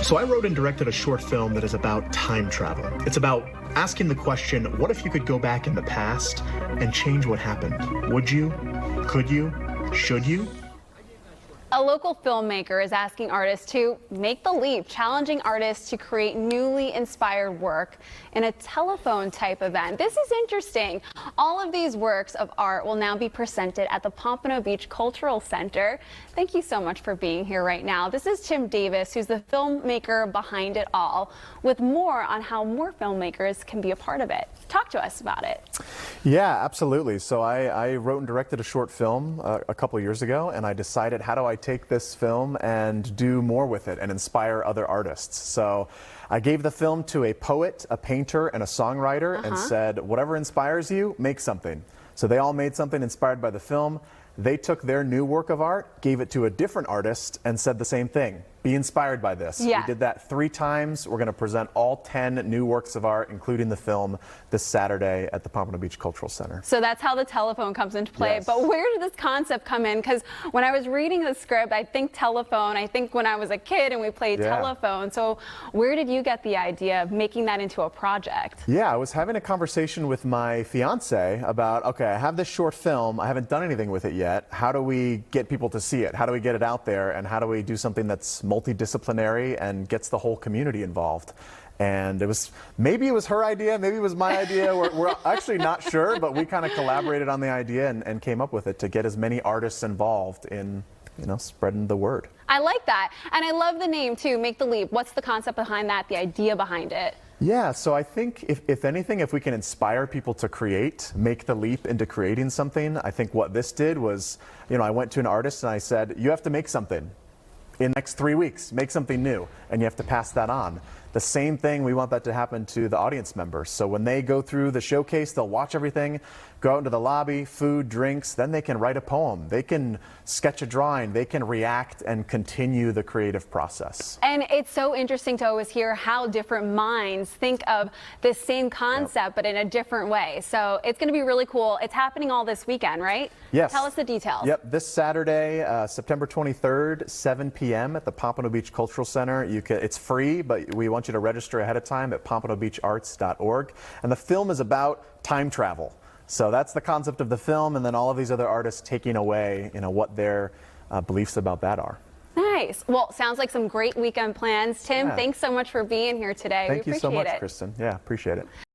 So I wrote and directed a short film that is about time travel. It's about asking the question, what if you could go back in the past and change what happened? Would you? Could you? Should you? A local filmmaker is asking artists to make the leap, challenging artists to create newly inspired work in a telephone type event. This is interesting. All of these works of art will now be presented at the Pompano Beach Cultural Center. Thank you so much for being here right now. This is Tim Davis, who's the filmmaker behind it all, with more on how more filmmakers can be a part of it. Talk to us about it. Yeah, absolutely. So I wrote and directed a short film a couple years ago, and I decided, how do I take this film and do more with it and inspire other artists? So I gave the film to a poet, a painter, and a songwriter, and said, whatever inspires you, make something. So they all made something inspired by the film. They took their new work of art, gave it to a different artist, and said the same thing. Be inspired by this. Yeah. We did that 3 times. We're going to present all 10 new works of art, including the film, this Saturday at the Pompano Beach Cultural Center. So that's how the telephone comes into play. Yes. But where did this concept come in? Because when I was reading the script, I think telephone. I think when I was a kid and we played telephone. So where did you get the idea of making that into a project? Yeah, I was having a conversation with my fiance about, okay, I have this short film. I haven't done anything with it yet. How do we get people to see it? How do we get it out there? And how do we do something that's multidisciplinary and gets the whole community involved? And maybe it was her idea, maybe it was my idea. We're actually not sure, but we kind of collaborated on the idea and came up with it to get as many artists involved in, spreading the word. I like that. And I love the name too, Make the Leap. What's the concept behind that, the idea behind it? Yeah, so I think if anything, if we can inspire people to create, make the leap into creating something, I think what this did was, I went to an artist and I said, you have to make something. In the next 3 weeks, make something new, and you have to pass that on. The same thing, we want that to happen to the audience members. So when they go through the showcase, they'll watch everything, go out into the lobby, food, drinks, then they can write a poem, they can sketch a drawing, they can react and continue the creative process. And it's so interesting to always hear how different minds think of this same concept, but in a different way. So it's going to be really cool. It's happening all this weekend, right? Yes. Tell us the details. Yep, this Saturday, September 23rd, 7 p.m. at the Pompano Beach Cultural Center. It's free, but we want you to register ahead of time at pompanobeacharts.org. And the film is about time travel. So that's the concept of the film, and then all of these other artists taking away, what their beliefs about that are. Nice. Well, sounds like some great weekend plans. Tim, thanks so much for being here today. Thank you so much, it. Kristen. Yeah, appreciate it.